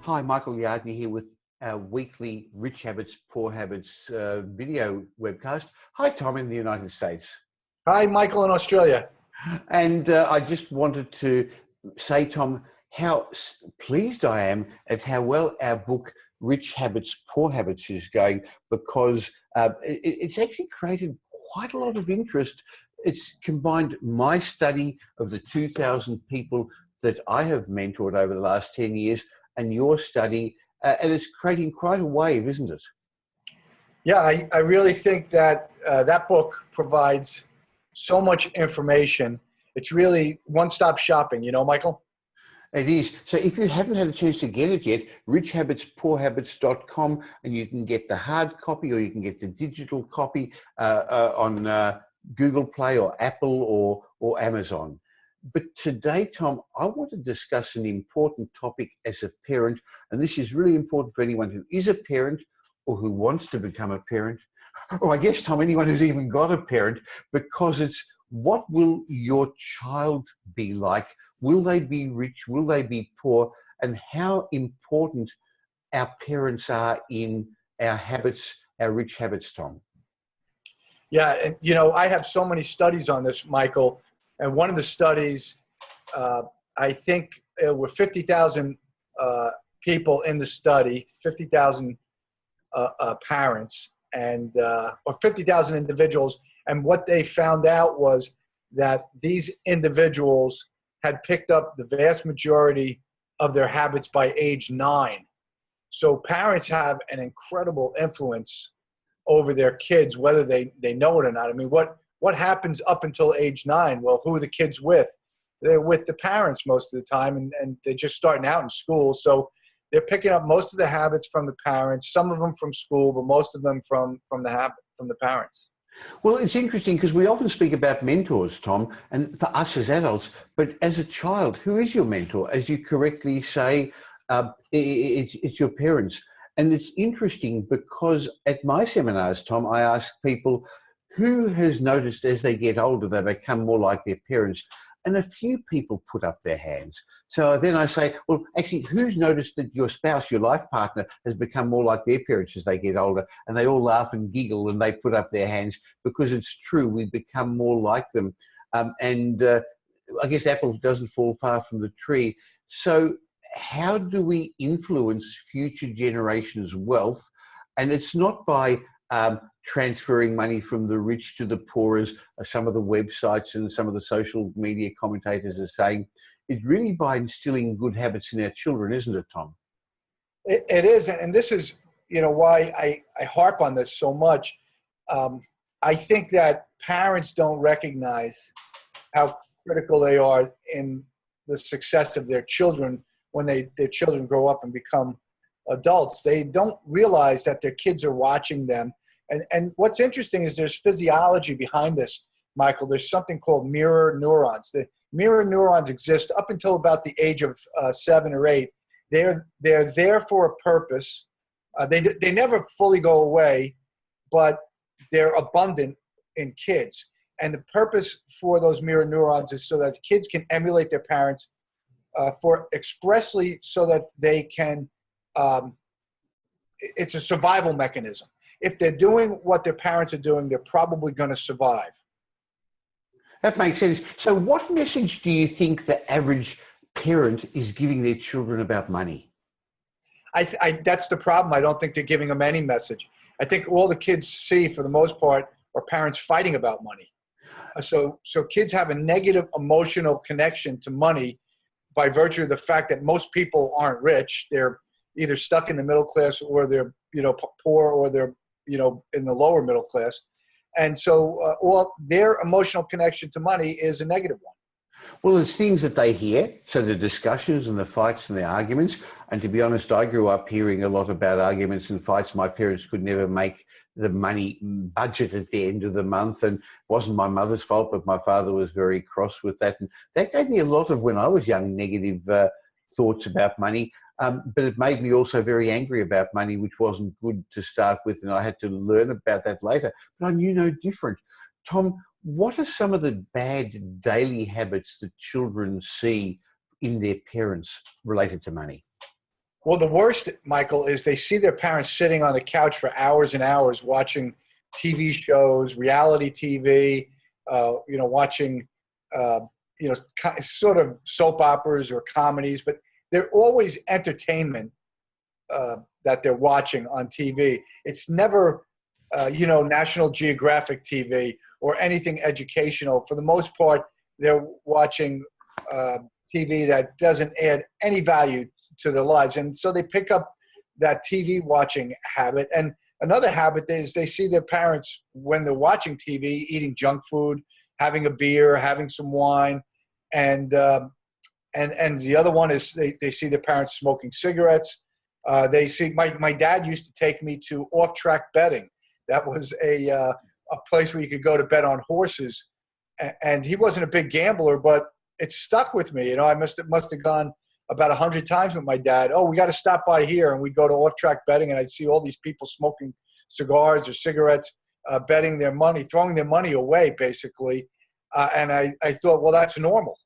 Hi, Michael Yardney here with our weekly Rich Habits, Poor Habits video webcast. Hi, Tom in the United States. Hi, Michael in Australia. And I just wanted to say, Tom, how pleased I am at how well our book, Rich Habits, Poor Habits, is going, because it's actually created quite a lot of interest. It's combined my study of the 2,000 people that I have mentored over the last 10 years and your study, and it's creating quite a wave, isn't it? Yeah, I really think that that book provides so much information. It's really one-stop shopping, you know, Michael? It is. So if you haven't had a chance to get it yet, richhabitspoorhabits.com, and you can get the hard copy or you can get the digital copy on Google Play or Apple or Amazon. But today, Tom, I want to discuss an important topic as a parent, and this is really important for anyone who is a parent or who wants to become a parent, or I guess, Tom, anyone who's even got a parent, because it's what will your child be like? Will they be rich? Will they be poor? And how important our parents are in our habits, our rich habits, Tom. Yeah, and you know, I have so many studies on this, Michael. And one of the studies, I think were 50,000 people in the study, 50,000 parents, and or 50,000 individuals. And what they found out was that these individuals had picked up the vast majority of their habits by age 9. So parents have an incredible influence over their kids, whether they know it or not. I mean, what happens up until age 9? Well, who are the kids with? They're with the parents most of the time, and they're just starting out in school. So they're picking up most of the habits from the parents, some of them from school, but most of them from the parents. Well, it's interesting because we often speak about mentors, Tom, and for us as adults, but as a child, who is your mentor? As you correctly say, it's your parents. And it's interesting because at my seminars, Tom, I ask people who has noticed as they get older, they become more like their parents. And a few people put up their hands. So then I say, well, actually, who's noticed that your spouse, your life partner, has become more like their parents as they get older? And they all laugh and giggle and they put up their hands because it's true. We become more like them. I guess apple doesn't fall far from the tree. So how do we influence future generations' wealth? And it's not by transferring money from the rich to the poor, as some of the websites and some of the social media commentators are saying. It's really by instilling good habits in our children, isn't it, Tom? It is, and this is, you know, why I harp on this so much. I think that parents don't recognize how critical they are in the success of their children when their children grow up and become adults. They don't realize that their kids are watching them. And what's interesting is there's physiology behind this, Michael. There's something called mirror neurons. The mirror neurons exist up until about the age of 7 or 8. They're there for a purpose. They never fully go away, but they're abundant in kids. And the purpose for those mirror neurons is so that kids can emulate their parents for expressly so that they can, it's a survival mechanism. If they're doing what their parents are doing, they're probably going to survive. That makes sense. So what message do you think the average parent is giving their children about money? That's the problem. I don't think they're giving them any message. I think all the kids see, for the most part, are parents fighting about money. So kids have a negative emotional connection to money by virtue of the fact that most people aren't rich. They're either stuck in the middle class, or they're, you know, poor, or they're, you know, in the lower middle class. And so all their emotional connection to money is a negative one. Well, it's things that they hear, so the discussions and the fights and the arguments. And to be honest, I grew up hearing a lot about arguments and fights. My parents could never make the money budget at the end of the month, and it wasn't my mother's fault, but my father was very cross with that. And that gave me a lot of, when I was young, negative thoughts about money. But it made me also very angry about money, which wasn't good to start with, and I had to learn about that later. But I knew no different. Tom, what are some of the bad daily habits that children see in their parents related to money? Well, the worst, Michael, is they see their parents sitting on the couch for hours and hours watching TV shows, reality TV, watching, sort of soap operas or comedies, but they're always entertainment that they're watching on TV. It's never, National Geographic TV or anything educational. For the most part, they're watching TV that doesn't add any value to their lives. And so they pick up that TV watching habit. And another habit is they see their parents, when they're watching TV, eating junk food, having a beer, having some wine. And the other one is they see their parents smoking cigarettes. They see my dad used to take me to off-track betting. That was a place where you could go to bet on horses. And he wasn't a big gambler, but it stuck with me. I must have gone about 100 times with my dad. Oh, we got to stop by here. And we'd go to off-track betting, and I'd see all these people smoking cigars or cigarettes, betting their money, throwing their money away, basically. And I thought, well, that's normal.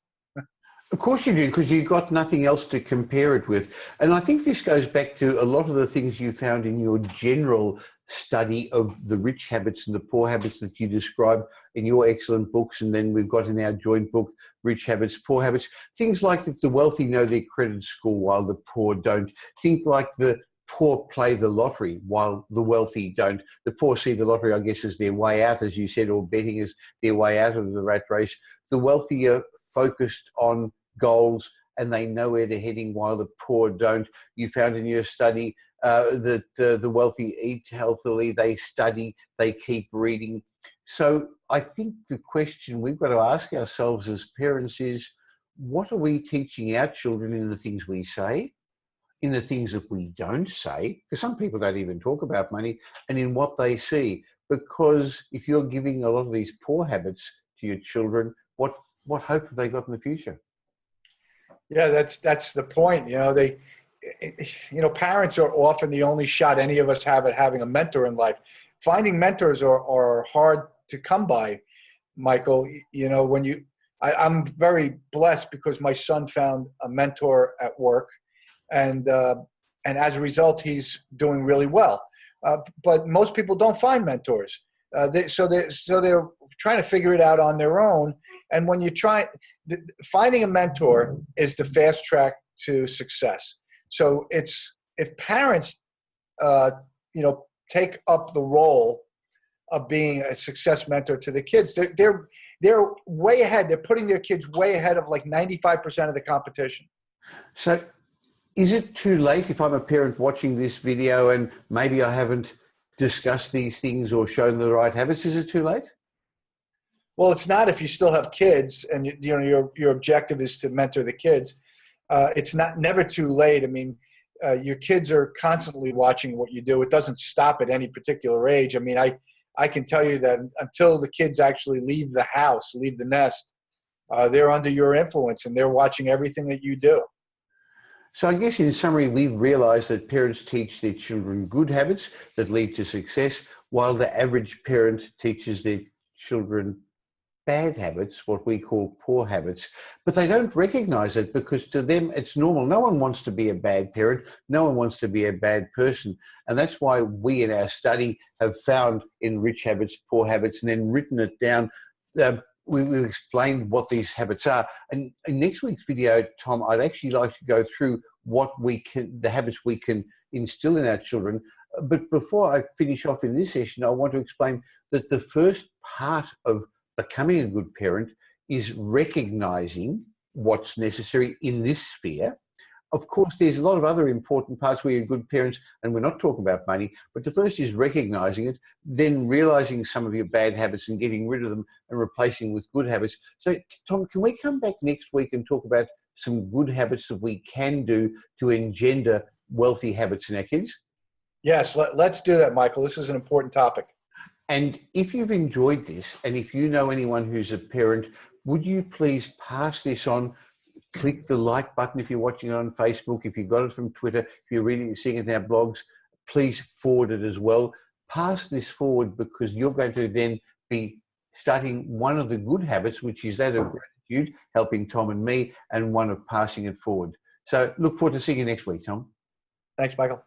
Of course you do, because you've got nothing else to compare it with. And I think this goes back to a lot of the things you found in your general study of the rich habits and the poor habits that you describe in your excellent books. And then we've got in our joint book, Rich Habits, Poor Habits, things like that the wealthy know their credit score while the poor don't. Things like the poor play the lottery while the wealthy don't. The poor see the lottery, I guess, as their way out, as you said, or betting as their way out of the rat race. The wealthy are focused on goals and they know where they're heading while the poor don't. You found in your study that the wealthy eat healthily, they study, they keep reading. So I think the question we've got to ask ourselves as parents is, what are we teaching our children in the things we say, in the things that we don't say, because some people don't even talk about money, and in what they see? Because if you're giving a lot of these poor habits to your children, what hope have they got in the future? Yeah, that's the point. Parents are often the only shot any of us have at having a mentor in life. Finding mentors are hard to come by, Michael. I'm very blessed because my son found a mentor at work, and as a result, he's doing really well. But most people don't find mentors, so they're trying to figure it out on their own. And when you finding a mentor is the fast track to success. So if parents, take up the role of being a success mentor to the kids, they're way ahead. They're putting their kids way ahead of like 95% of the competition. So is it too late if I'm a parent watching this video and maybe I haven't discussed these things or shown the right habits? Is it too late? Well, it's not if you still have kids and your objective is to mentor the kids. It's never too late. I mean, your kids are constantly watching what you do. It doesn't stop at any particular age. I mean, I can tell you that until the kids actually leave the house, leave the nest, they're under your influence and they're watching everything that you do. So I guess in summary, we've realized that parents teach their children good habits that lead to success, while the average parent teaches their children bad habits, what we call poor habits. But they don't recognize it because to them it's normal. No one wants to be a bad parent. No one wants to be a bad person. And that's why we in our study have found in Rich Habits, Poor Habits, and then written it down. We've explained what these habits are. And in next week's video, Tom, I'd actually like to go through the habits we can instill in our children. But before I finish off in this session, I want to explain that the first part of becoming a good parent is recognizing what's necessary in this sphere. Of course, there's a lot of other important parts where you're good parents, and we're not talking about money, but the first is recognizing it, then realizing some of your bad habits and getting rid of them and replacing with good habits. So, Tom, can we come back next week and talk about some good habits that we can do to engender wealthy habits in our kids? Yes, let's do that, Michael. This is an important topic. And if you've enjoyed this, and if you know anyone who's a parent, would you please pass this on? Click the like button if you're watching it on Facebook. If you got it from Twitter, if you're seeing it in our blogs, please forward it as well. Pass this forward because you're going to then be starting one of the good habits, which is that of gratitude, helping Tom and me, and one of passing it forward. So look forward to seeing you next week, Tom. Thanks, Michael.